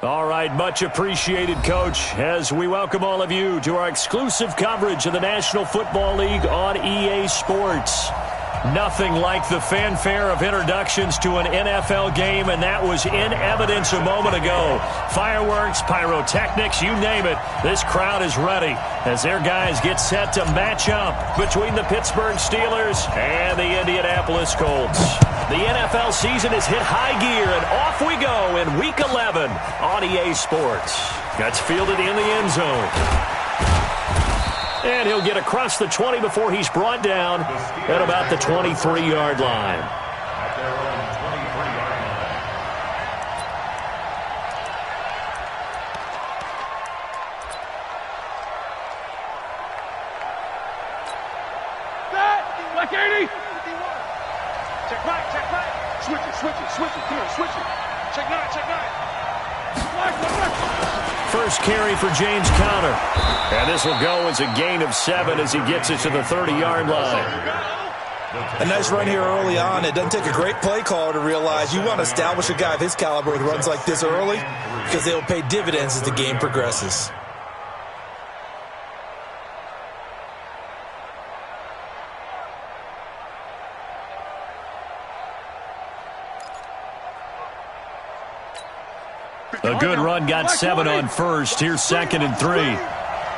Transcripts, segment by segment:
All right, much appreciated, Coach, as we welcome all of you to our exclusive coverage of the National Football League on EA Sports. Nothing like the fanfare of introductions to an NFL game, and that was in evidence a moment ago. Fireworks, pyrotechnics, you name it. This crowd is ready as their guys get set to match up between the Pittsburgh Steelers and the Indianapolis Colts. The NFL season has hit high gear, and off we go in Week 11 on EA Sports. That's fielded in the end zone. And he'll get across the 20 before he's brought down at about the 23-yard line. Black 80. Check right. Switch it. Come on, switch it. Check nine. First carry for James Conner. And this will go as a gain of 7 as he gets it to the 30-yard line. A nice run here early on. It doesn't take a great play caller to realize you want to establish a guy of his caliber with runs like this early because they will pay dividends as the game progresses. A good run got 7 on first. Here's 2nd and 3.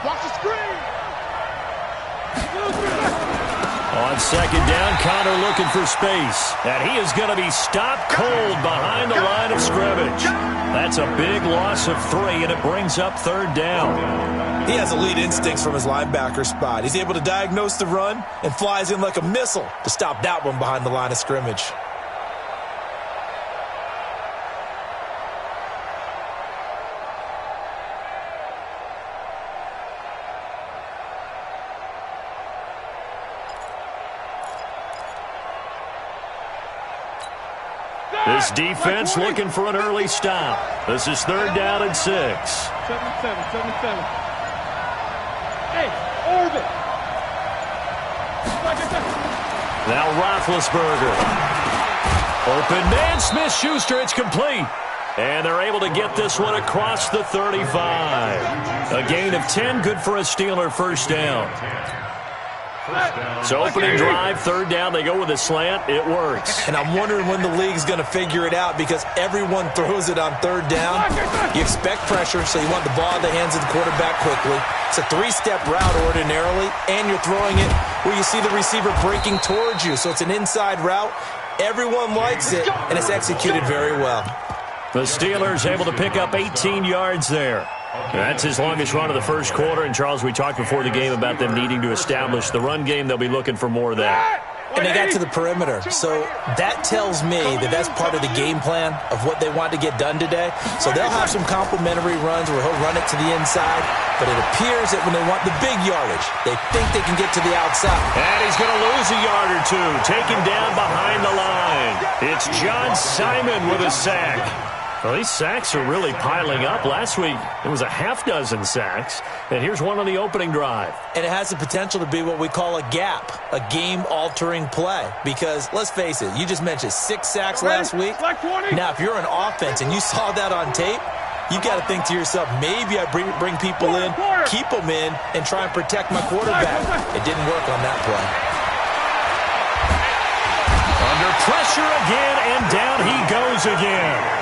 Watch the screen. On 2nd down, Conner looking for space. And he is going to be stopped cold behind the line of scrimmage. That's a big loss of 3, and it brings up 3rd down. He has elite instincts from his linebacker spot. He's able to diagnose the run and flies in like a missile to stop that one behind the line of scrimmage. This defense looking for an early stop. This is 3rd down and 6. 7-7. Hey, orbit. Now Roethlisberger. Open man, Smith-Schuster. It's complete. And they're able to get this one across the 35. A gain of 10, good for a Steeler first down. So opening drive, 3rd down, they go with a slant. It works. And I'm wondering when the league's going to figure it out because everyone throws it on 3rd down. You expect pressure, so you want the ball in the hands of the quarterback quickly. It's a 3-step route ordinarily, and you're throwing it where you see the receiver breaking towards you. So it's an inside route. Everyone likes it, and it's executed very well. The Steelers able to pick up 18 yards there. That's his longest run of the first quarter. And, Charles, we talked before the game about them needing to establish the run game. They'll be looking for more of that. And they got to the perimeter. So that tells me that that's part of the game plan of what they want to get done today. So they'll have some complementary runs where he'll run it to the inside. But it appears that when they want the big yardage, they think they can get to the outside. And he's going to lose a yard or two. Taken down behind the line. It's John Simon with a sack. Well, these sacks are really piling up. Last week, it was a half-dozen sacks. And here's one on the opening drive. And it has the potential to be what we call a gap, a game-altering play. Because, let's face it, you just mentioned 6 sacks last week. Now, if you're an offense and you saw that on tape, you've got to think to yourself, maybe I bring people in, keep them in, and try and protect my quarterback. It didn't work on that play. Under pressure again, and down he goes again.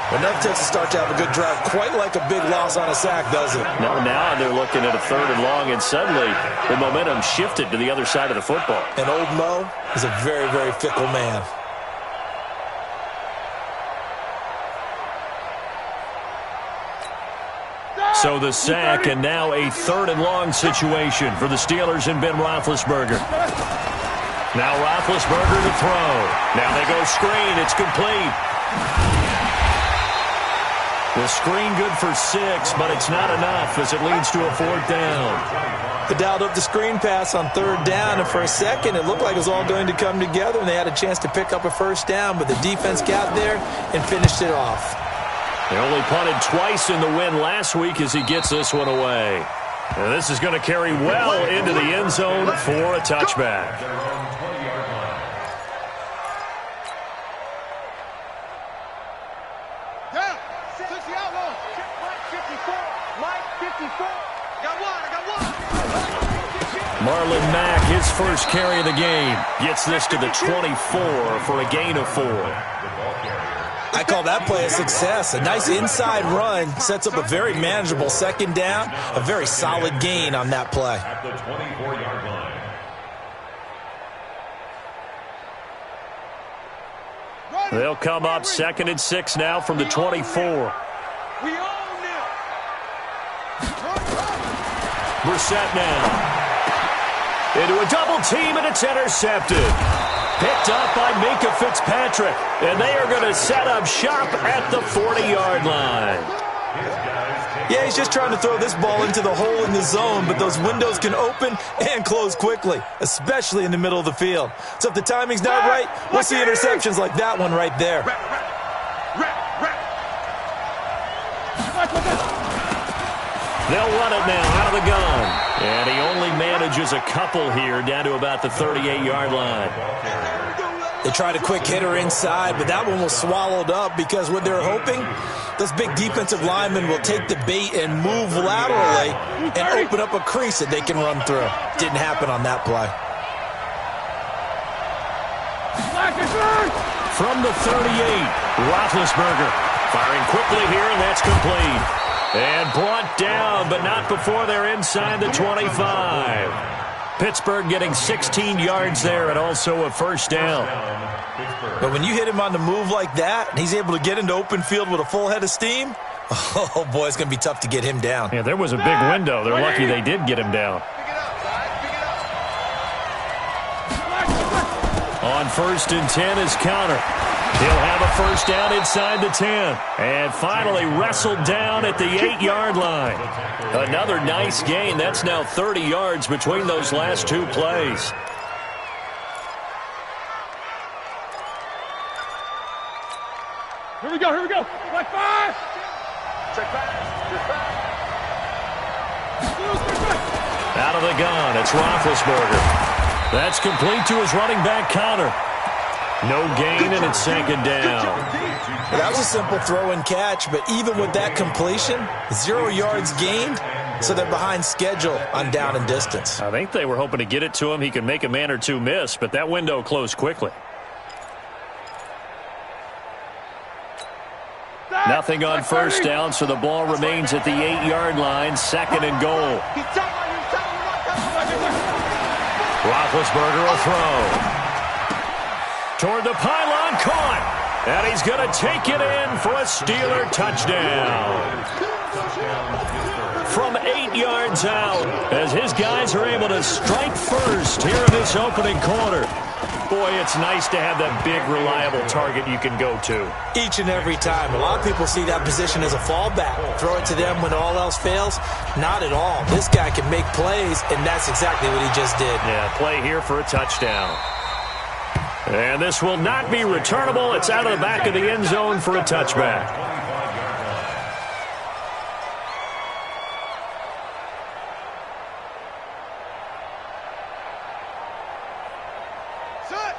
Enough takes to start to have a good drive. Quite like a big loss on a sack, does it? No, now they're looking at a 3rd and long, and suddenly the momentum shifted to the other side of the football. And old Mo is a very, very fickle man. So the sack, and now a 3rd and long situation for the Steelers and Ben Roethlisberger. Now Roethlisberger to throw. Now they go screen. It's complete. The screen good for 6, but it's not enough as it leads to a 4th down. They dialed up the screen pass on 3rd down, and for a second it looked like it was all going to come together, and they had a chance to pick up a 1st down, but the defense got there and finished it off. They only punted twice in the win last week as he gets this one away. And this is going to carry well into the end zone for a touchback. Marlon Mack, his first carry of the game, gets this to the 24 for a gain of 4. I call that play a success. A nice inside run sets up a very manageable second down, a very solid gain on that play. At the 24-yard line. They'll come up 2nd and 6 now from the 24. Brissett now. Into a double team, and it's intercepted. Picked up by Minkah Fitzpatrick, and they are going to set up shop at the 40-yard line. Yeah, he's just trying to throw this ball into the hole in the zone, but those windows can open and close quickly, especially in the middle of the field. So if the timing's not right, we'll see interceptions like that one right there. They'll run it now out of the gun. And he only manages a couple here down to about the 38-yard line. They tried a quick hitter inside, but that one was swallowed up because what they're hoping, those big defensive linemen will take the bait and move laterally and open up a crease that they can run through. Didn't happen on that play. From the 38, Roethlisberger firing quickly here, and that's complete. And brought down, but not before they're inside the 25. Pittsburgh getting 16 yards there and also a first down. But when you hit him on the move like that, and he's able to get into open field with a full head of steam, oh, boy, it's going to be tough to get him down. Yeah, there was a big window. They're lucky they did get him down. On 1st and 10 is Counter. He'll have a first down inside the 10. And finally wrestled down at the 8-yard line. Another nice gain. That's now 30 yards between those last two plays. Here we go, here we go. Like 5. Check back. Out of the gun, it's Roethlisberger. That's complete to his running back Counter. No gain, and it's 2nd down. That was a simple throw and catch, but even with that completion, 0 yards gained, so they're behind schedule on down and distance. I think they were hoping to get it to him. He could make a man or two miss, but that window closed quickly. Nothing on first down, so the ball remains at the 8-yard line, 2nd and goal. Roethlisberger will throw. Toward the pylon, caught. And he's going to take it in for a Steeler touchdown. From 8 yards out, as his guys are able to strike first here in this opening quarter. Boy, it's nice to have that big, reliable target you can go to. Each and every time. A lot of people see that position as a fallback. Throw it to them when all else fails. Not at all. This guy can make plays, and that's exactly what he just did. Yeah, play here for a touchdown. And this will not be returnable. It's out of the back of the end zone for a touchback.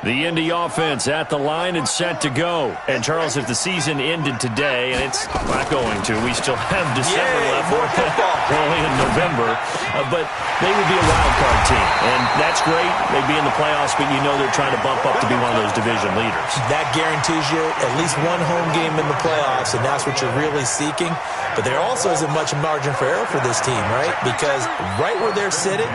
The Indy offense at the line and set to go. And, Charles, if the season ended today, and it's not going to, we still have December left. More football. Only in November. But they would be a wild card team. And that's great. They'd be in the playoffs, but you know they're trying to bump up to be one of those division leaders. That guarantees you at least one home game in the playoffs, and that's what you're really seeking. But there also isn't much margin for error for this team, right? Because right where they're sitting,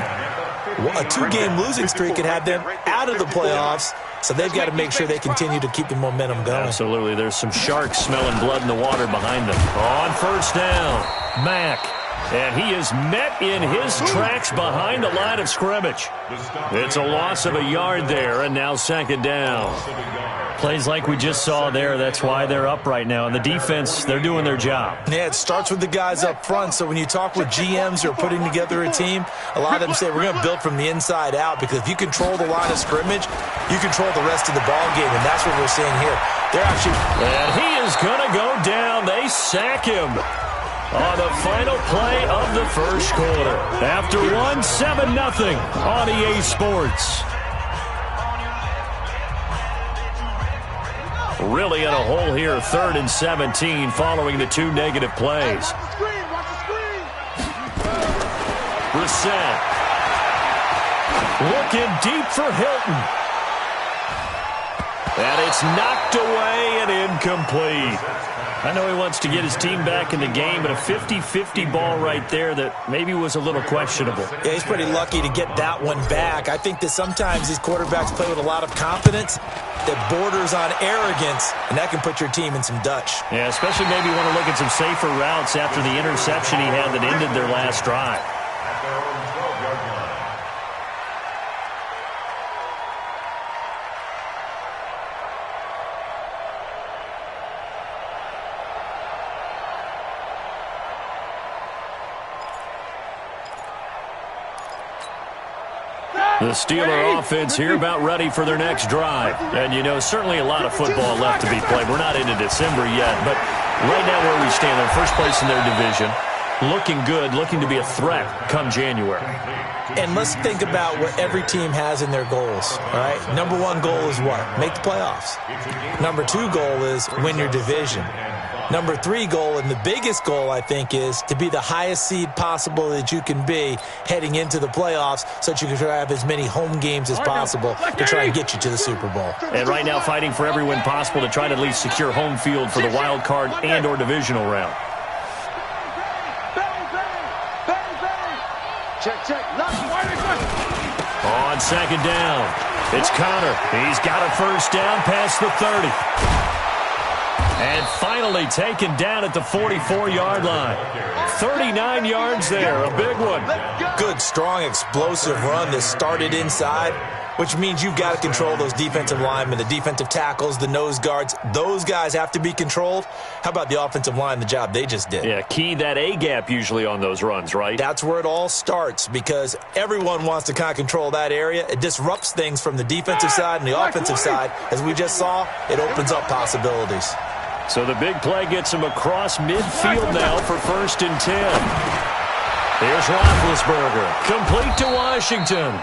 a 2-game losing streak could have them out of the playoffs, so they've got to make sure they continue to keep the momentum going. Absolutely. There's some sharks smelling blood in the water behind them. On first down, Mack. And he is met in his tracks behind the line of scrimmage. It's a loss of a yard there, and now 2nd down. Plays like we just saw there, that's why they're up right now. And the defense, they're doing their job. Yeah, it starts with the guys up front. So when you talk with GMs who are putting together a team, a lot of them say we're going to build from the inside out, because if you control the line of scrimmage, you control the rest of the ball game, and that's what we're seeing here. They're actually... And he is going to go down. They sack him on the final play of the first quarter. After 7-0 on EA Sports. Really in a hole here, 3rd and 17, following the 2 negative plays. Watch the screen, watch the screen. Brissett. Looking deep for Hilton. And it's knocked away and incomplete. I know he wants to get his team back in the game, but a 50-50 ball right there that maybe was a little questionable. Yeah, he's pretty lucky to get that one back. I think that sometimes these quarterbacks play with a lot of confidence that borders on arrogance, and that can put your team in some Dutch. Yeah, especially maybe want to look at some safer routes after the interception he had that ended their last drive. At their own 12-yard line. The Steeler offense here about ready for their next drive. And, you know, certainly a lot of football left to be played. We're not into December yet, but right now where we stand, they're first place in their division. Looking good, looking to be a threat come January. And let's think about what every team has in their goals, all right? Number 1 goal is what? Make the playoffs. Number 2 goal is win your division. Number 3 goal, and the biggest goal, I think, is to be the highest seed possible that you can be heading into the playoffs so that you can have as many home games as possible to try and get you to the Super Bowl. And right now fighting for every win possible to try to at least secure home field for the wild card and or divisional round. Check. On 2nd down, it's Connor. He's got a first down past the 30. And finally taken down at the 44-yard line. 39 yards there, a big one. Good, strong, explosive run that started inside, which means you've got to control those defensive linemen, the defensive tackles, the nose guards. Those guys have to be controlled. How about the offensive line, the job they just did? Yeah, key that A-gap usually on those runs, right? That's where it all starts because everyone wants to kind of control that area. It disrupts things from the defensive side and the offensive side. As we just saw, it opens up possibilities. So the big play gets him across midfield now for 1st and 10. Here's Roethlisberger, complete to Washington.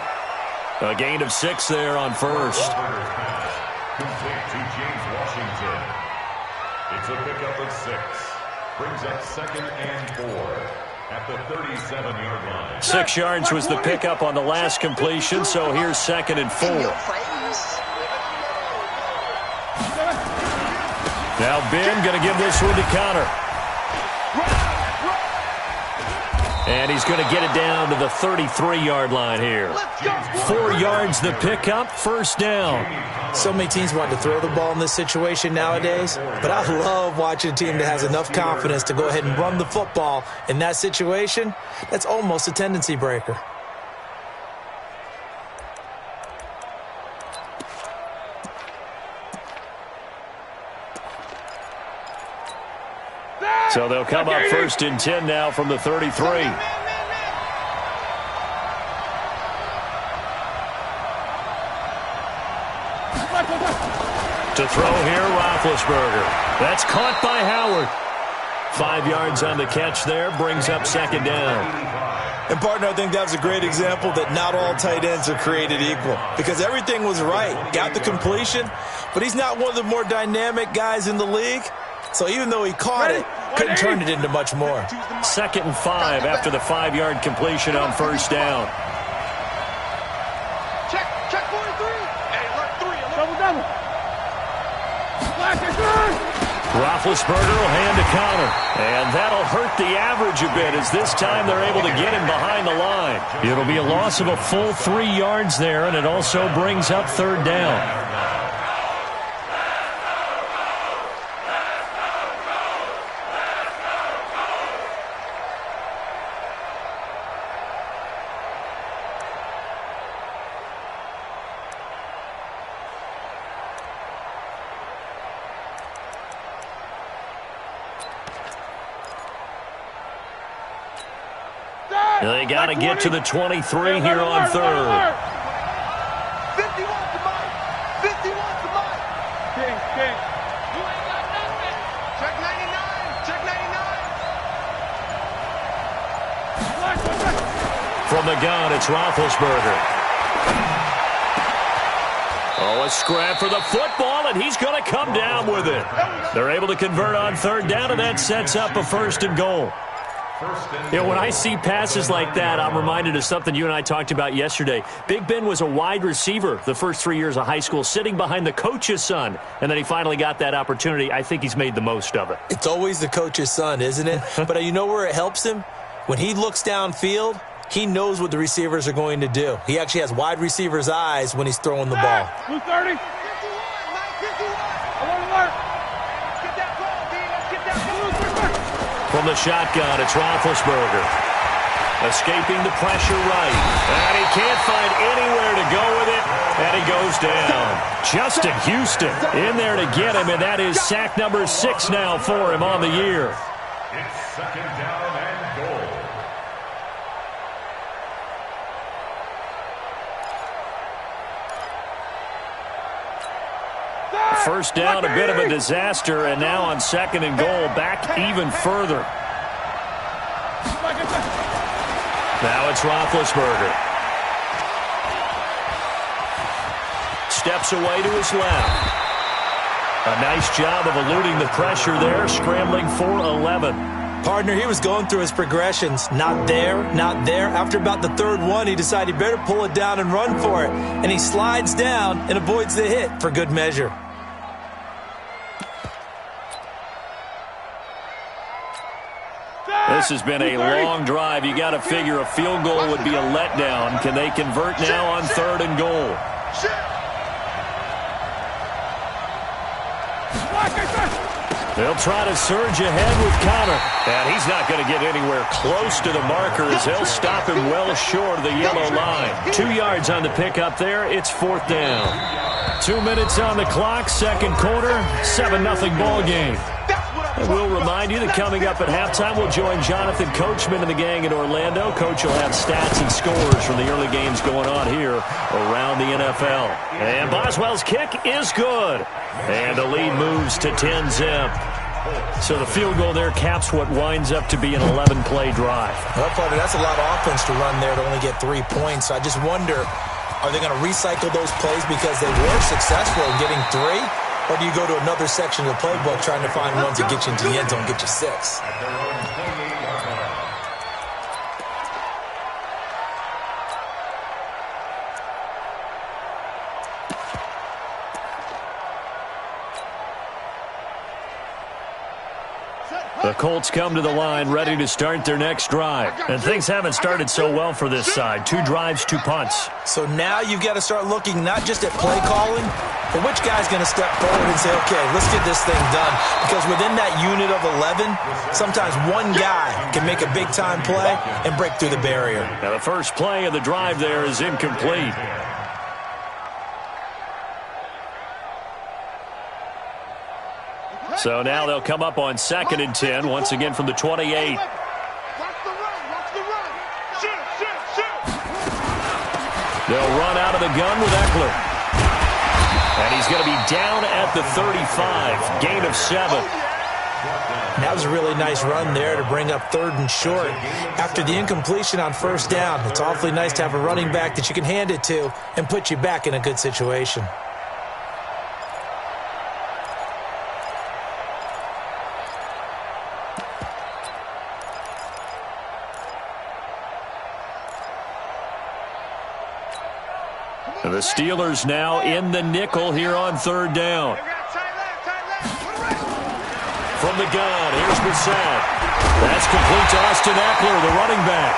A gain of 6 there on first. Complete to James Washington. It's a pickup of 6. Brings up 2nd and 4 at the 37-yard line. 6 yards was the pickup on the last completion, so here's 2nd and 4. Now Ben going to give this one to Connor. And he's going to get it down to the 33-yard line here. 4 yards the pickup, first down. So many teams want to throw the ball in this situation nowadays, but I love watching a team that has enough confidence to go ahead and run the football in that situation. That's almost a tendency breaker. So they'll come up 1st and 10 now from the 33. To throw here, Roethlisberger. That's caught by Howard. 5 yards on the catch there, brings up 2nd down. And, partner, I think that was a great example that not all tight ends are created equal because everything was right. Got the completion, but he's not one of the more dynamic guys in the league. So even though he caught it, couldn't turn it into much more. 2nd and 5 after the 5-yard completion on first down. Check 43. Hey, look 3. Double. Roethlisberger will hand to Connor. And that'll hurt the average a bit as this time they're able to get him behind the line. It'll be a loss of a full 3 yards there, and it also brings up 3rd down. They got to get to the 23 here on 3rd. 50 wants the mic. 50 wants the mic. King. You ain't got nothing. Check 99. Check 99. From the gun, it's Roethlisberger. Oh, a scrap for the football, and he's going to come down with it. They're able to convert on third down, and that sets up a 1st and goal. You know, when I see passes like that, I'm reminded of something you and I talked about yesterday. Big Ben was a wide receiver the first 3 years of high school, sitting behind the coach's son, and then he finally got that opportunity. I think he's made the most of it. It's always the coach's son, isn't it? But you know where it helps him? When he looks downfield, he knows what the receivers are going to do. He actually has wide receivers' eyes when he's throwing the ball. 230. From the shotgun, it's Roethlisberger. Escaping the pressure right. And he can't find anywhere to go with it. And he goes down. Justin Houston in there to get him, and that is sack number 6 now for him on the year. It's 2nd down and goal. First down, a bit of a disaster, and now on 2nd and goal, back even further. Now it's Roethlisberger. Steps away to his left. A nice job of eluding the pressure there, scrambling for 11. Partner, he was going through his progressions. Not there, not there. After about the 3rd one, he decided he better pull it down and run for it. And he slides down and avoids the hit for good measure. This has been a long drive. You got to figure a field goal would be a letdown. Can they convert now on 3rd and goal? They'll try to surge ahead with Connor. And he's not going to get anywhere close to the marker as they'll stop him well short of the yellow line. 2 yards on the pickup there. It's 4th down. 2 minutes on the clock, 2nd quarter, 7-0 ball game. And we'll remind you that coming up at halftime, we'll join Jonathan Coachman and the gang in Orlando. Coach will have stats and scores from the early games going on here around the NFL. And Boswell's kick is good. And the lead moves to 10-zip. So the field goal there caps what winds up to be an 11-play drive. Well, partner, that's a lot of offense to run there to only get 3 points. I just wonder, are they going to recycle those plays because they were successful in getting 3? Or do you go to another section of the playbook trying to find ones that get you into the end zone, get you 6? The Colts come to the line ready to start their next drive. And things haven't started so well for this side. 2 drives, 2 punts. So now you've got to start looking not just at play calling, but which guy's going to step forward and say, okay, let's get this thing done. Because within that unit of 11, sometimes one guy can make a big-time play and break through the barrier. Now the first play of the drive there is incomplete. So now they'll come up on 2nd and 10, once again from the 28. They'll run out of the gun with Eckler. And he's going to be down at the 35, gain of 7. That was a really nice run there to bring up 3rd and short. After the incompletion on 1st down, it's awfully nice to have a running back that you can hand it to and put you back in a good situation. The Steelers now in the nickel here on 3rd down. From the gun, here's Brissett. That's complete to Austin Eckler, the running back.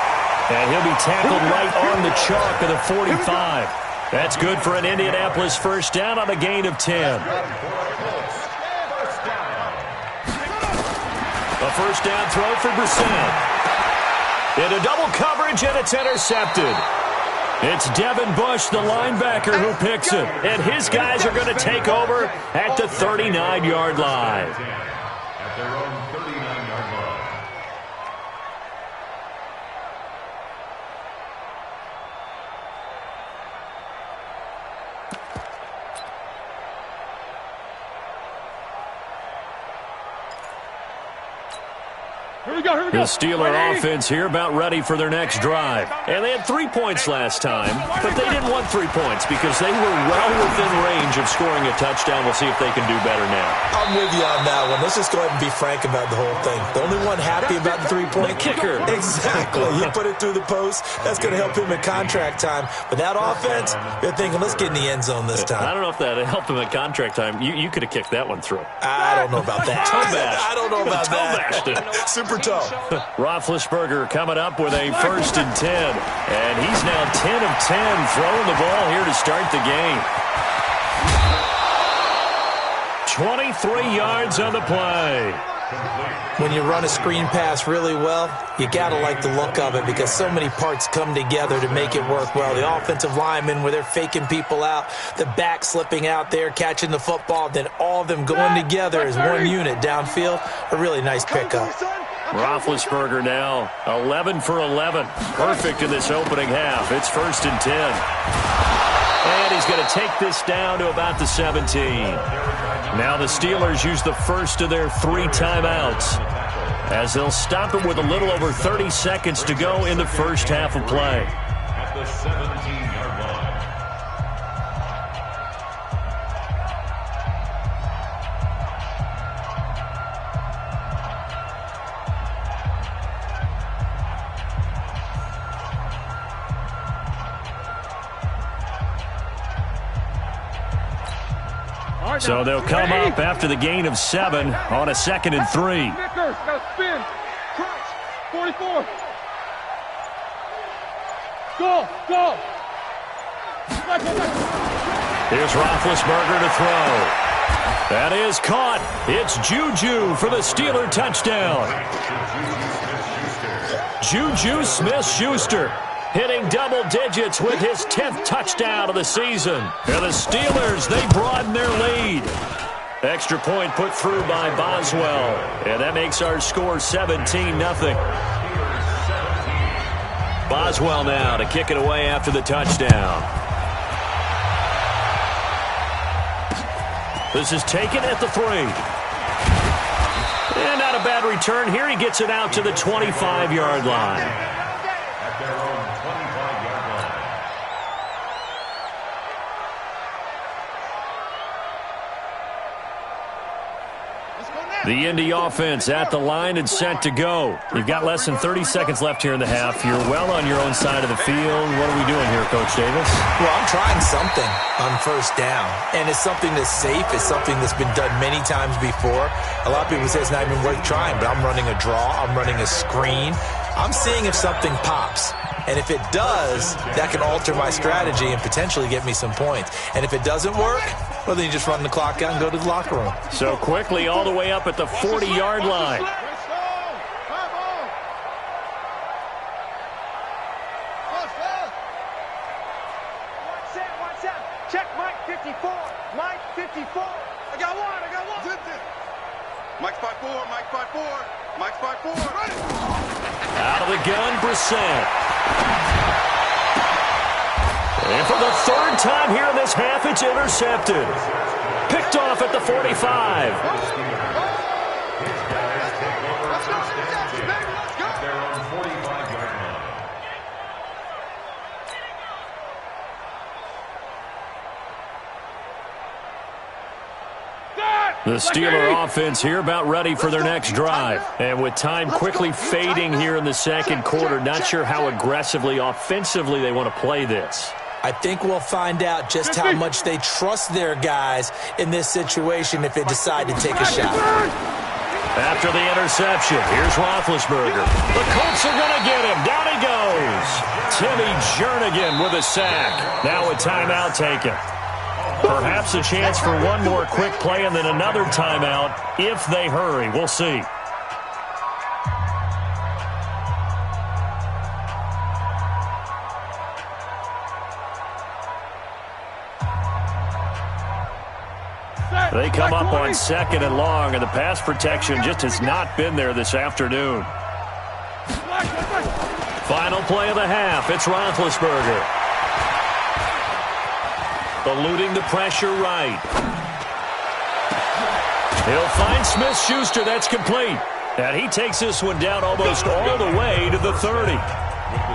And he'll be tackled right on the chalk of the 45. That's good for an Indianapolis first down on a gain of 10. A first down throw for Brissett. Into double coverage, and it's intercepted. It's Devin Bush, the linebacker, who picks it. And his guys are going to take over at the 39-yard line. At their own 39-yard line. Here we go, here we go. The Steeler offense here about ready for their next drive. And they had 3 points last time, but they didn't want 3 points because they were well within range of scoring a touchdown. We'll see if they can do better now. I'm with you on that one. Let's just go ahead and be frank about the whole thing. The only one happy about the 3-point kicker. Exactly. You put it through the post. That's going to help him in contract time. But that offense, they're thinking, let's get in the end zone this time. I don't know if that helped him at contract time. You could have kicked that one through. I don't know about that. I don't know about that. Super tough. Roethlisberger coming up with a 1st and 10. And he's now 10 of 10 throwing the ball here to start the game. 23 yards on the play. When you run a screen pass really well, you got to like the look of it because so many parts come together to make it work well. The offensive linemen, where they're faking people out, the back slipping out there, catching the football, then all of them going together as one unit downfield. A really nice pickup. Roethlisberger now 11 for 11. Perfect in this opening half. It's 1st and 10. And he's going to take this down to about the 17. Now the Steelers use the first of their 3 timeouts as they'll stop it with a little over 30 seconds to go in the first half of play. At the 17-yard line. So they'll come up after the gain of 7 on a 2nd and 3. Snickers, now spin. Crunch. 44. Go. Here's Roethlisberger to throw. That is caught. It's Juju for the Steeler touchdown. Juju Smith-Schuster hitting double digits with his 10th touchdown of the season. And the Steelers, they broaden their lead. Extra point put through by Boswell. And that makes our score 17-0. Boswell now to kick it away after the touchdown. This is taken at the 3. And not a bad return here. He gets it out to the 25-yard line. The Indy offense at the line and set to go. You've got less than 30 seconds left here in the half. You're well on your own side of the field. What are we doing here, Coach Davis? Well, I'm trying something on 1st down, and it's something that's safe. It's something that's been done many times before. A lot of people say it's not even worth trying, but I'm running a draw. I'm running a screen. I'm seeing if something pops. And if it does, that can alter my strategy and potentially get me some points. And if it doesn't work, well, then you just run the clock out and go to the locker room. So quickly all the way up at the 40-yard line. One set. Check Mike 54. Mike 54. I got one. Mike's 5-4. Mike's 5-4. Out of the gun, Brissett. And for the 3rd time here in this half, it's intercepted. Picked off at the 45. The Steeler offense here about ready for their next drive. And with time quickly fading here in the 2nd quarter, not sure how aggressively, offensively they want to play this. I think we'll find out just how much they trust their guys in this situation if they decide to take a shot. After the interception, here's Roethlisberger. The Colts are going to get him. Down he goes. Timmy Jernigan with a sack. Now a timeout taken. Perhaps a chance for one more quick play and then another timeout if they hurry. We'll see. They come up on 2nd and long, and the pass protection just has not been there this afternoon. Final play of the half. It's Roethlisberger. Eluding the pressure right. He'll find Smith-Schuster. That's complete. And he takes this one down almost all the way to the 30.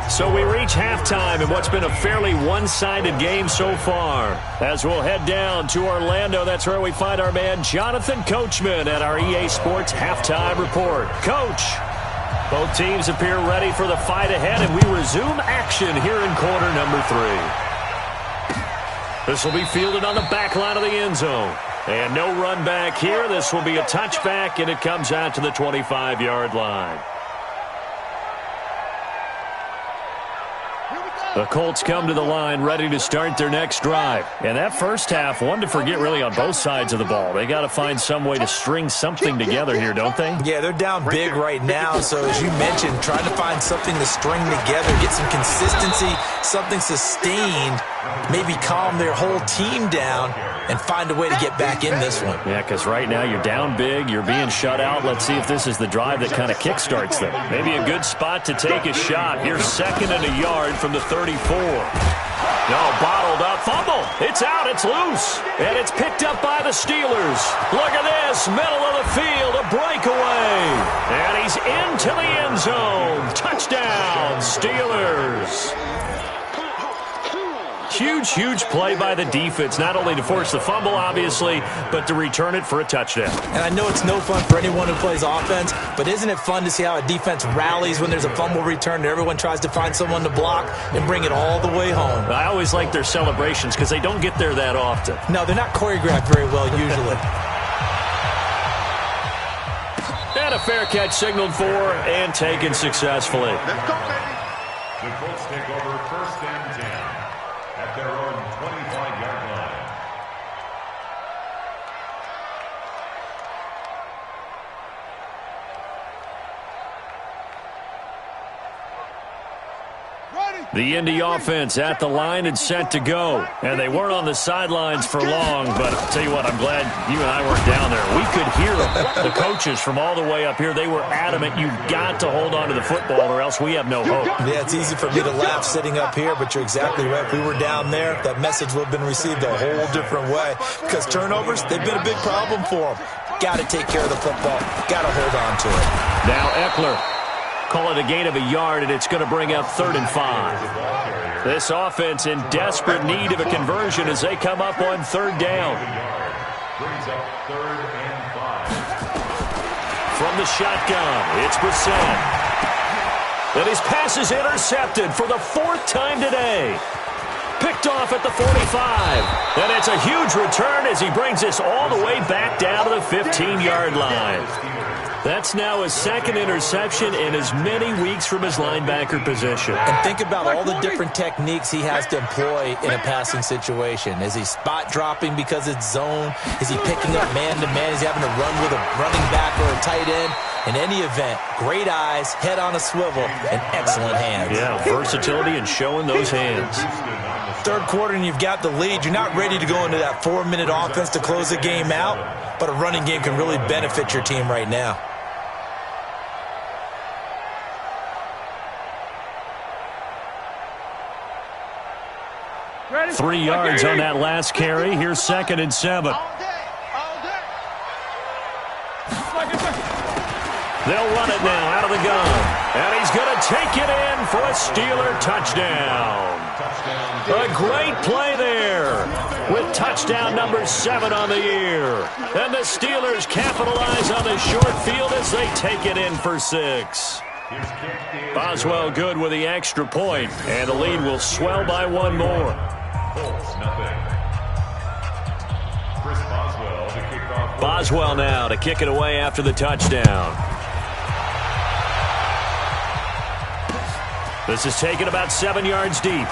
So we reach halftime in what's been a fairly one-sided game so far. As we'll head down to Orlando, that's where we find our man Jonathan Coachman at our EA Sports Halftime Report. Coach, both teams appear ready for the fight ahead, and we resume action here in quarter number 3. This will be fielded on the back line of the end zone. And no run back here. This will be a touchback, and it comes out to the 25-yard line. The Colts come to the line ready to start their next drive. And that first half, one to forget really on both sides of the ball. They got to find some way to string something together here, don't they? Yeah, they're down big right now. So as you mentioned, trying to find something to string together, get some consistency, something sustained, maybe calm their whole team down and find a way to get back in this one. Yeah, because right now you're down big, you're being shut out. Let's see if this is the drive that kind of kickstarts them. Maybe a good spot to take a shot. Here's 2nd and a yard from the 34. No, bottled up, fumble. It's out, it's loose. And it's picked up by the Steelers. Look at this, middle of the field, a breakaway. And he's into the end zone. Touchdown, Steelers. Huge, huge play by the defense, not only to force the fumble, obviously, but to return it for a touchdown. And I know it's no fun for anyone who plays offense, but isn't it fun to see how a defense rallies when there's a fumble return and everyone tries to find someone to block and bring it all the way home? I always like their celebrations because they don't get there that often. No, they're not choreographed very well usually. And a fair catch signaled for and taken successfully. The Colts take over 1st and 10 at their own 25-yard line. The Indy offense at the line and set to go. And they weren't on the sidelines for long, but I'll tell you what, I'm glad you and I weren't down there. We could hear the coaches from all the way up here. They were adamant, you've got to hold on to the football or else we have no hope. Yeah, it's easy for me to laugh sitting up here, but you're exactly right. If we were down there, that message would have been received a whole different way. Because turnovers, they've been a big problem for them. Got to take care of the football. Got to hold on to it. Now Eckler. Call it a gain of a yard, and it's going to bring up 3rd and 5. This offense in desperate need of a conversion as they come up on 3rd down. Brings up 3rd and 5. From the shotgun, it's Brissett. And his pass is intercepted for the 4th time today. Picked off at the 45. And it's a huge return as he brings this all the way back down to the 15-yard line. That's now his 2nd interception in as many weeks from his linebacker position. And think about all the different techniques he has to employ in a passing situation. Is he spot dropping because it's zone? Is he picking up man-to-man? Is he having to run with a running back or a tight end? In any event, great eyes, head on a swivel, and excellent hands. Yeah, versatility and showing those hands. 3rd quarter and you've got the lead. You're not ready to go into that 4-minute offense to close the game out, but a running game can really benefit your team right now. Ready? 3 yards on that last carry. Here's 2nd and 7. They'll run it now out of the gun. And he's going to take it in for a Steeler touchdown. A great play there with touchdown number 7 on the year. And the Steelers capitalize on the short field as they take it in for 6. Boswell good with the extra point, and the lead will swell by 1 more. Boswell now to kick it away after the touchdown. This is taken about 7 yards deep.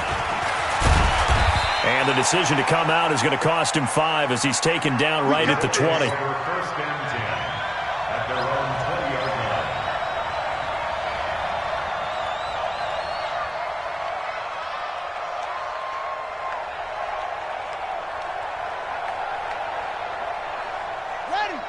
And the decision to come out is going to cost him 5 as he's taken down right at the 20.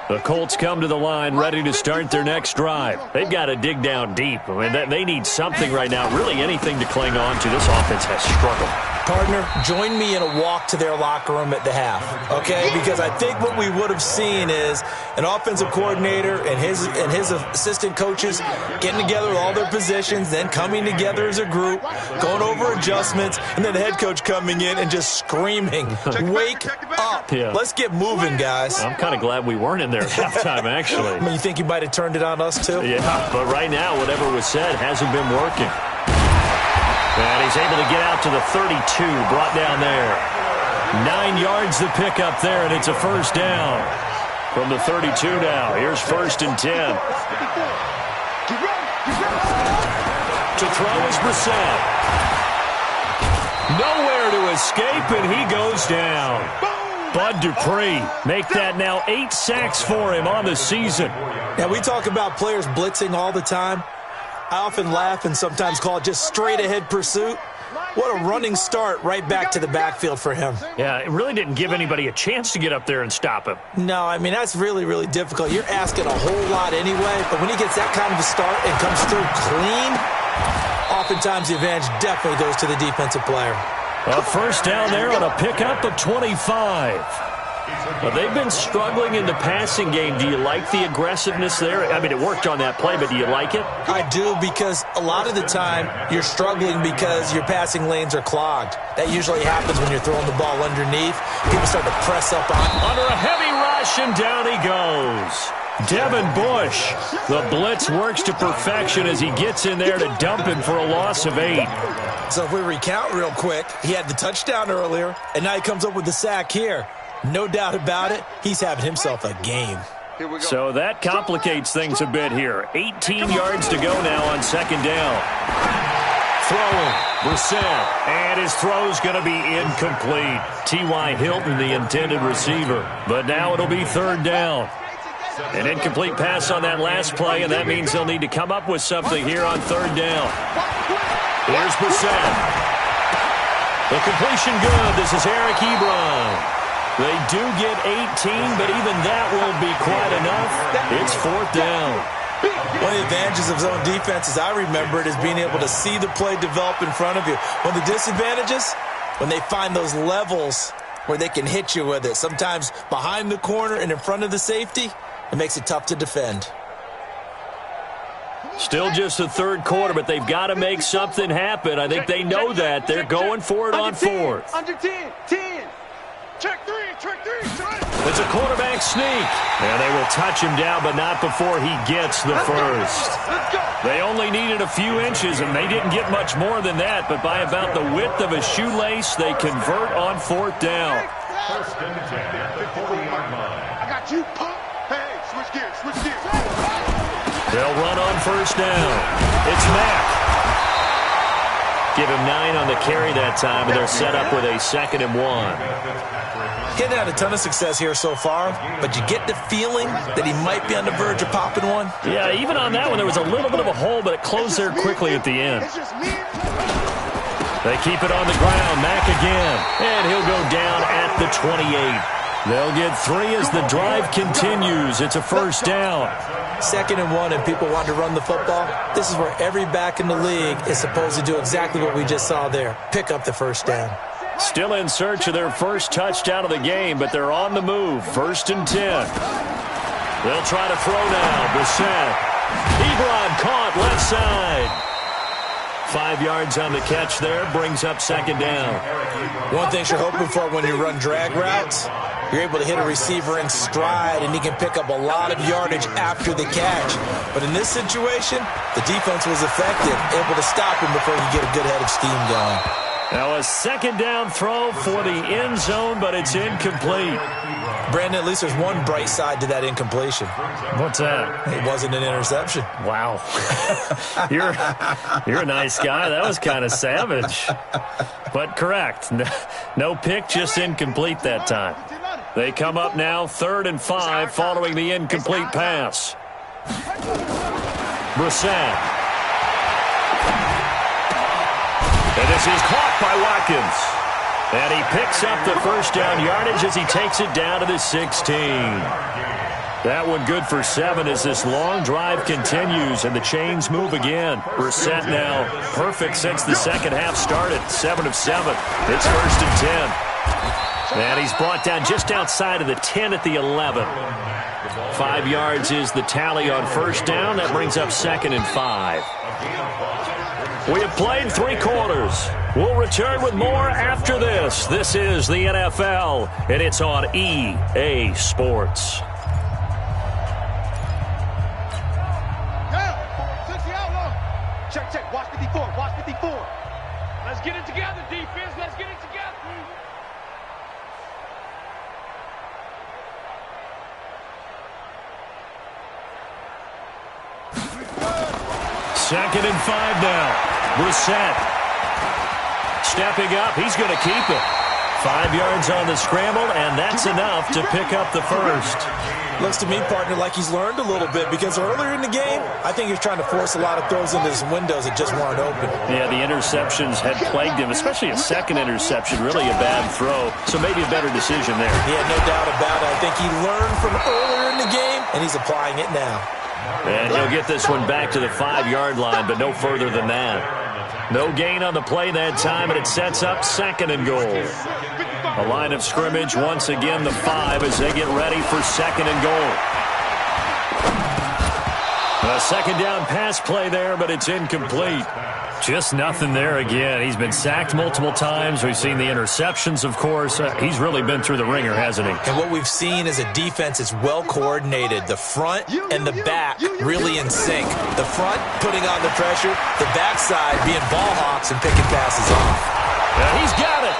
The Colts come to the line ready to start their next drive. They've got to dig down deep. I mean, they need something right now, really anything to cling on to. This offense has struggled. Partner, join me in a walk to their locker room at the half, okay? Because I think what we would have seen is an offensive coordinator and his assistant coaches getting together with all their positions, then coming together as a group, going over adjustments, and then the head coach coming in and just screaming, "Wake up. Yeah. Let's get moving, guys." I'm kind of glad we weren't in there at halftime, actually. I mean, you think he might have turned it on us, too? Yeah, but right now, whatever was said hasn't been working. And he's able to get out to the 32, brought down there. 9 yards the pick up there, and it's a first down. From the 32 now, here's 1st and 10. To throw is Brissett. Nowhere to escape, and he goes down. Bud Dupree, make that now 8 sacks for him on the season. Yeah, we talk about players blitzing all the time. I often laugh and sometimes call it just straight-ahead pursuit. What a running start right back to the backfield for him. Yeah, it really didn't give anybody a chance to get up there and stop him. No, I mean, that's really, really difficult. You're asking a whole lot anyway, but when he gets that kind of a start and comes through clean, oftentimes the advantage definitely goes to the defensive player. A first down there on a pickup of 25. Well, they've been struggling in the passing game. Do you like the aggressiveness there? I mean, it worked on that play, but do you like it? I do, because a lot of the time you're struggling because your passing lanes are clogged. That usually happens when you're throwing the ball underneath. People start to press up on it. Under a heavy rush, and down he goes. Devin Bush. The blitz works to perfection as he gets in there to dump him for a loss of 8. So if we recount real quick, he had the touchdown earlier, and now he comes up with the sack here. No doubt about it, he's having himself a game. So that complicates things a bit here. 18 yards to go now on 2nd down. Throwing, Brissett, and his throw's going to be incomplete. T.Y. Hilton, the intended receiver. But now it'll be 3rd down. An incomplete pass on that last play, and that means they'll need to come up with something here on 3rd down. Here's Brissett. The completion good. This is Eric Ebron. They do get 18, but even that won't be quite enough. It's 4th down. One of the advantages of zone defense, as I remember it, is being able to see the play develop in front of you. One of the disadvantages, when they find those levels where they can hit you with it, sometimes behind the corner and in front of the safety, it makes it tough to defend. Still just the 3rd quarter, but they've got to make something happen. I think they know that. They're going for it on 4th. Under 10, 10. Check 3, check 3, check. It's a quarterback sneak. And they will touch him down, but not before he gets the first. Let's go. They only needed a few inches, and they didn't get much more than that. But by about the width of a shoelace, they convert on 4th down. 1st and 10 at the 40-yard line. I got you, pump. Hey, switch gears, switch gears. They'll run on 1st down. It's Mack. Give him 9 on the carry that time, and they're set up with a 2nd and 1. He's had a ton of success here so far, but you get the feeling that he might be on the verge of popping one. Yeah, even on that one, there was a little bit of a hole, but it closed there quickly at the end. They keep it on the ground. Mack again, and he'll go down at the 28. They'll get 3 as the drive continues. It's a 1st down. 2nd and 1, and people want to run the football. This is where every back in the league is supposed to do exactly what we just saw there. Pick up the 1st down. Still in search of their first touchdown of the game, but they're on the move. 1st and 10. They'll try to throw now. Brissett. Ebron caught left side. 5 yards on the catch there. Brings up 2nd down. One thing you're hoping for when you run drag routes, you're able to hit a receiver in stride, and he can pick up a lot of yardage after the catch. But in this situation, the defense was effective, able to stop him before you get a good head of steam going. Now a 2nd down throw for the end zone, but it's incomplete. Brandon, at least there's one bright side to that incompletion. What's that? It wasn't an interception. Wow. You're a nice guy. That was kind of savage. But correct. No pick, just incomplete that time. They come up now 3rd and 5 following the incomplete pass. Brissett. And this is caught by Watkins. And he picks up the 1st down yardage as he takes it down to the 16. That one good for 7 as this long drive continues and the chains move again. We're set now. Perfect since the second half started. 7 of 7. It's 1st and 10. And he's brought down just outside of the 10 at the 11. 5 yards is the tally on 1st down. That brings up 2nd and 5. We have played 3 quarters. We'll return with more after this. This is the NFL, and it's on EA Sports. Check. Watch 54. Watch 54. Let's get it together, defense. Let's get it together. 2nd and 5 now. Brissett stepping up. He's going to keep it. 5 yards on the scramble, and that's enough to pick up the first. Looks to me, partner, like he's learned a little bit because earlier in the game, I think he's trying to force a lot of throws into his windows that just weren't open. Yeah, the interceptions had plagued him, especially a second interception, really a bad throw. So maybe a better decision there. Yeah, no doubt about it. I think he learned from earlier in the game, and he's applying it now. And he'll get this one back to the 5-yard line, but no further than that. No gain on the play that time, and it sets up 2nd and goal. A line of scrimmage, once again the 5 as they get ready for 2nd and goal. A 2nd down pass play there, but it's incomplete. Just nothing there again. He's been sacked multiple times. We've seen the interceptions, of course. He's really been through the ringer, hasn't he? And what we've seen is a defense that's well coordinated. The front and the back really in sync. The front putting on the pressure, the backside being ball hawks and picking passes off. Yeah, he's got it.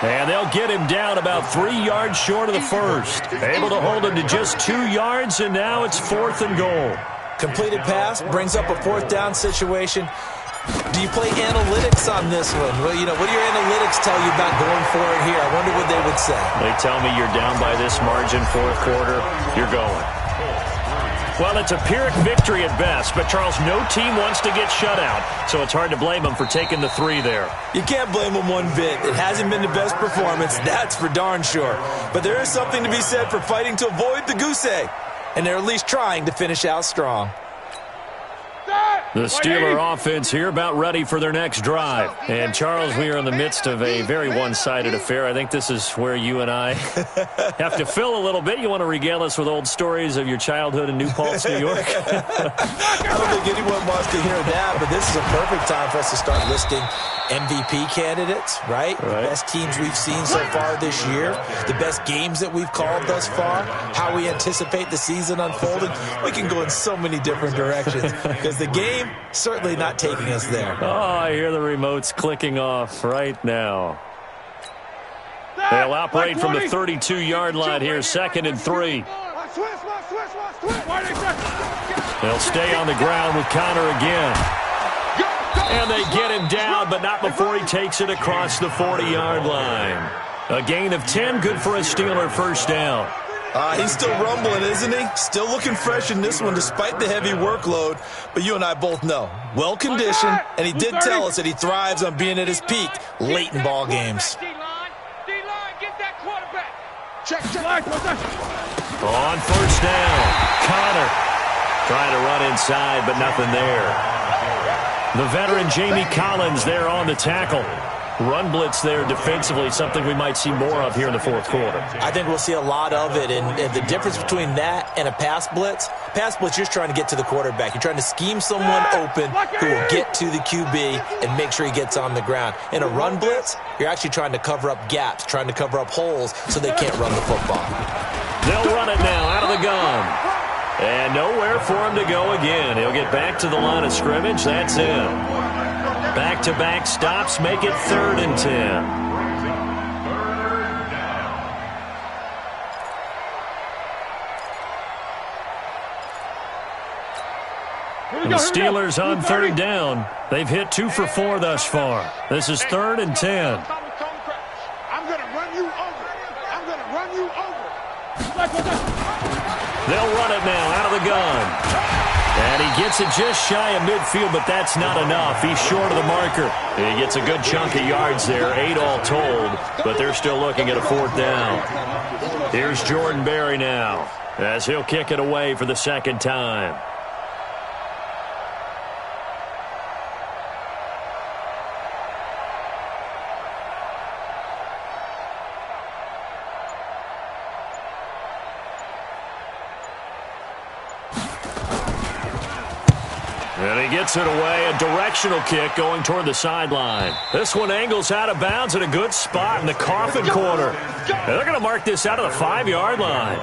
And they'll get him down about 3 yards short of the first. Able to hold him to just 2 yards, and now it's 4th and goal. Completed pass brings up a 4th down situation. Do you play analytics on this one? Well, you know, what do your analytics tell you about going for it here? I wonder what they would say. They tell me you're down by this margin, 4th quarter, you're going. Well, it's a Pyrrhic victory at best, but, Charles, no team wants to get shut out, so it's hard to blame them for taking the 3 there. You can't blame them one bit. It hasn't been the best performance, that's for darn sure. But there is something to be said for fighting to avoid the goose egg, and they're at least trying to finish out strong. The Steeler offense here about ready for their next drive. And, Charles, we are in the midst of a very one-sided affair. I think this is where you and I have to fill a little bit. You want to regale us with old stories of your childhood in New Paltz, New York? I don't think anyone wants to hear that, but this is a perfect time for us to start listing MVP candidates, right? The best teams we've seen so far this year, the best games that we've called thus far, how we anticipate the season unfolding. We can go in so many different directions because the game certainly not taking us there. Oh, I hear the remotes clicking off right now. They'll operate from the 32-yard line here, 2nd and 3. They'll stay on the ground with Connor again. And they get him down, but not before he takes it across the 40-yard line. A gain of 10, good for a Steeler 1st down. He's still rumbling, isn't he? Still looking fresh in this one despite the heavy workload. But you and I both know, well-conditioned, and he did tell us that he thrives on being at his peak late in ball games. D-line, get that quarterback. Check. On 1st down, Connor trying to run inside, but nothing there. The veteran Jamie Collins there on the tackle. Run blitz there defensively, something we might see more of here in the 4th quarter. I think we'll see a lot of it, and the difference between that and a pass blitz, you're just trying to get to the quarterback. You're trying to scheme someone open who will get to the QB and make sure he gets on the ground. In a run blitz, you're actually trying to cover up gaps, trying to cover up holes so they can't run the football. They'll run it now out of the gun. And nowhere for him to go again. He'll get back to the line of scrimmage. That's it. Back-to-back stops make it 3rd and 10. The Steelers on 3rd down. They've hit 2 for 4 thus far. This is 3rd and 10. I'm going to run you over. They'll run it now out of the gun. And he gets it just shy of midfield, but that's not enough. He's short of the marker. He gets a good chunk of yards there, 8 all told, but they're still looking at a 4th down. Here's Jordan Berry now, as he'll kick it away for the 2nd time. And he gets it away, a directional kick going toward the sideline. This one angles out of bounds at a good spot in the coffin corner. And they're going to mark this out of the 5-yard line.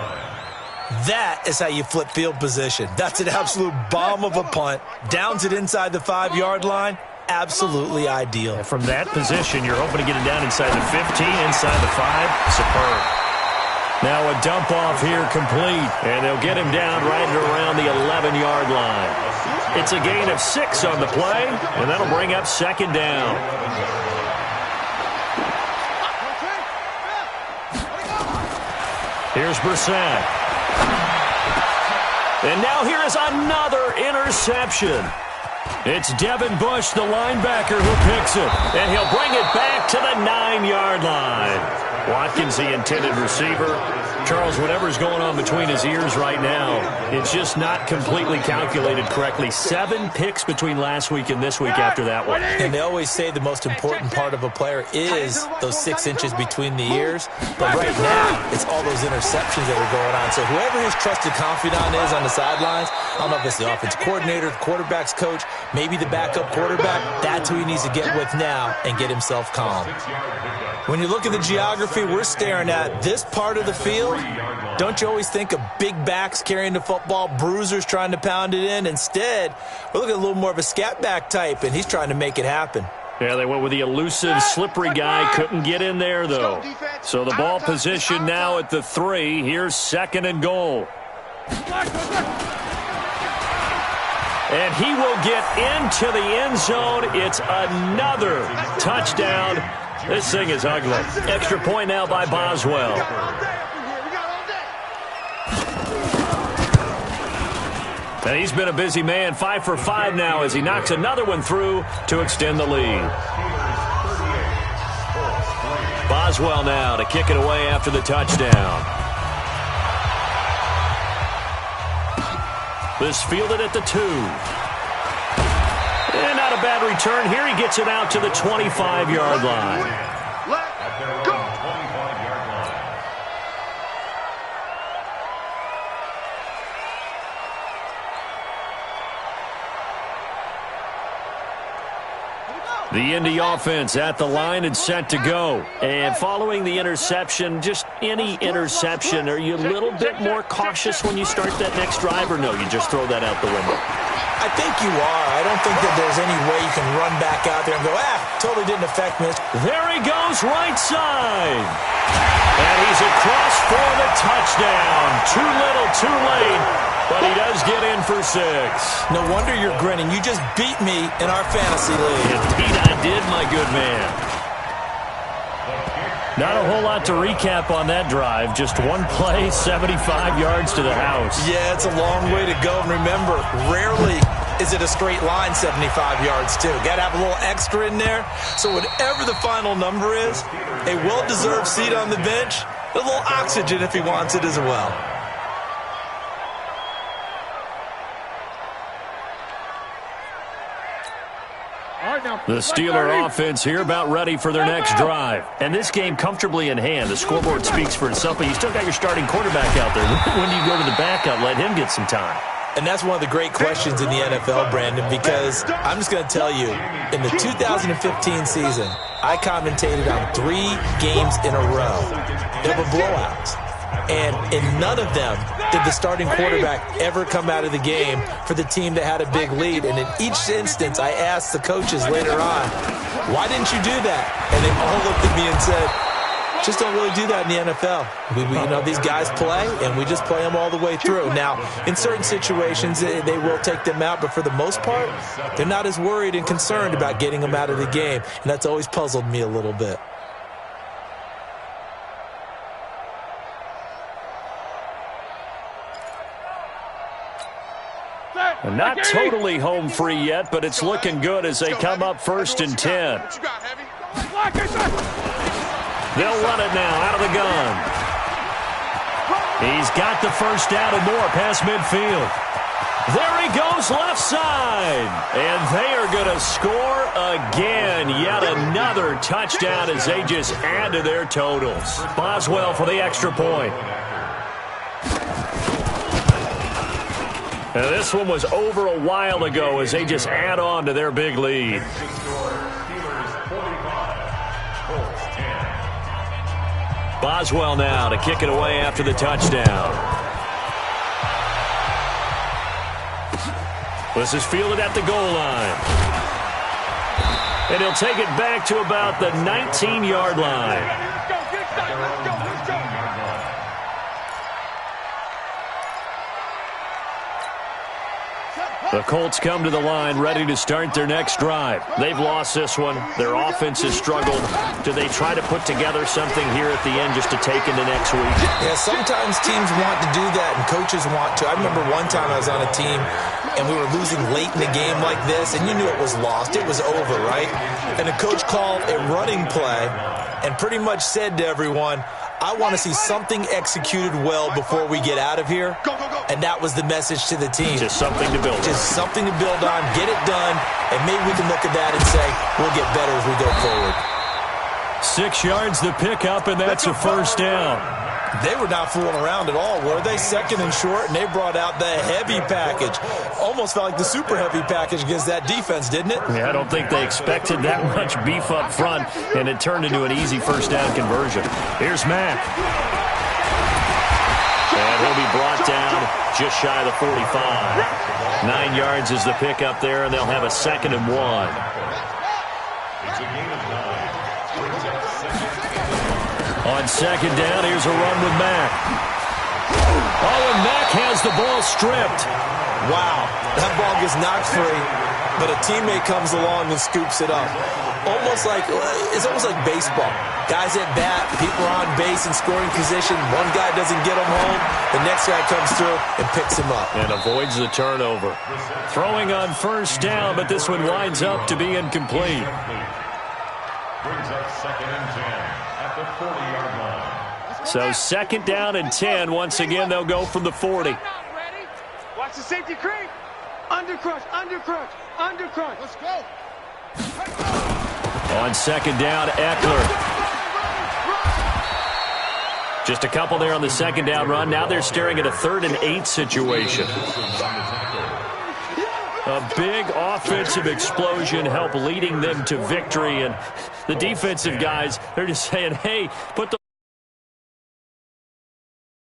That is how you flip field position. That's an absolute bomb of a punt. Downs it inside the 5-yard line. Absolutely ideal. And from that position, you're hoping to get it down inside the 15, inside the 5. Superb. Now a dump off here complete, and they'll get him down right around the 11-yard line. It's a gain of 6 on the play, and that'll bring up 2nd down. Here's Brissett. And now here is another interception. It's Devin Bush, the linebacker, who picks it, and he'll bring it back to the 9-yard line. Watkins, the intended receiver. Charles, whatever's going on between his ears right now, it's just not completely calculated correctly. 7 picks between last week and this week after that one. And they always say the most important part of a player is those 6 inches between the ears. But right now, it's all those interceptions that are going on. So whoever his trusted confidant is on the sidelines, I don't know if it's the offensive coordinator, the quarterback's coach, maybe the backup quarterback, that's who he needs to get with now and get himself calm. When you look at the geography we're staring at, this part of the field, don't you always think of big backs carrying the football, bruisers trying to pound it in? Instead, we're looking at a little more of a scat back type, and he's trying to make it happen. Yeah, they went with the elusive, slippery guy. Couldn't get in there, though. So the ball position now at the 3. Here's 2nd and goal. And he will get into the end zone. It's another touchdown. This thing is ugly. Extra point now by Boswell. And he's been a busy man, 5 for 5 now as he knocks another one through to extend the lead. Boswell now to kick it away after the touchdown. This fielded at the 2. And not a bad return. Here he gets it out to the 25-yard line. Let's go. The Indy offense at the line and set to go. And following the interception, just any interception, are you a little bit more cautious when you start that next drive, or no, you just throw that out the window? I think you are. I don't think that there's any way you can run back out there and go, totally didn't affect me. There he goes, right side. And he's across for the touchdown. Too little, too late. But he does get in for 6. No wonder you're grinning. You just beat me in our fantasy league. Indeed I did, my good man. Not a whole lot to recap on that drive. Just one play, 75 yards to the house. Yeah, it's a long way to go. And remember, rarely is it a straight line 75 yards, too. Got to have a little extra in there. So whatever the final number is, a well-deserved seat on the bench, a little oxygen if he wants it as well. The Steeler offense here about ready for their next drive. And this game comfortably in hand. The scoreboard speaks for itself, but you still got your starting quarterback out there. When do you go to the backup, let him get some time? And that's one of the great questions in the NFL, Brandon, because I'm just going to tell you, in the 2015 season, I commentated on 3 games in a row that were blowouts. And in none of them did the starting quarterback ever come out of the game for the team that had a big lead. And in each instance, I asked the coaches later on, why didn't you do that? And they all looked at me and said, just don't really do that in the NFL. These guys play, and we just play them all the way through. Now, in certain situations, they will take them out, but for the most part, they're not as worried and concerned about getting them out of the game. And that's always puzzled me a little bit. Not totally home free yet, but it's looking good as they come up 1st and 10. They'll run it now out of the gun. He's got the first down and more past midfield. There he goes left side. And they are going to score again. Yet another touchdown as they just add to their totals. Boswell for the extra point. Now, this one was over a while ago as they just add on to their big lead. Boswell now to kick it away after the touchdown. This is fielded at the goal line. And he'll take it back to about the 19-yard line. The Colts come to the line ready to start their next drive. They've lost this one. Their offense has struggled. Do they try to put together something here at the end just to take into next week? Yeah, sometimes teams want to do that and coaches want to. I remember one time I was on a team and we were losing late in the game like this, and you knew it was lost. It was over, right? And the coach called a running play and pretty much said to everyone, I want to see something executed well before we get out of here. And that was the message to the team. Just something to build on. Just something to build on, get it done, and maybe we can look at that and say, we'll get better as we go forward. 6 yards the pickup, and that's a first down. They were not fooling around at all, were they? 2nd and short, and they brought out the heavy package. Almost felt like the super heavy package against that defense, didn't it? Yeah, I don't think they expected that much beef up front, and it turned into an easy first down conversion. Here's Mack. And he'll be brought down just shy of the 45. 9 yards is the pickup there, and they'll have a 2nd and 1. It's a gain of 9. On 2nd down, here's a run with Mack. Oh, and Mack has the ball stripped. Wow, that ball gets knocked free, but a teammate comes along and scoops it up. It's almost like baseball. Guys at bat, people are on base in scoring position. One guy doesn't get him home. The next guy comes through and picks him up. And avoids the turnover. Throwing on first down, but this one winds up to be incomplete. Brings up 2nd and 10 at the 40-yard line. So 2nd down and 10. Once again, they'll go from the 40. Watch the safety creep. Undercrush, undercrush, undercrush. Let's go. On 2nd down, Eckler. Just a couple there on the 2nd down run. Now they're staring at a 3rd and 8 situation. A big offensive explosion helped leading them to victory. And the defensive guys, they're just saying, hey, put the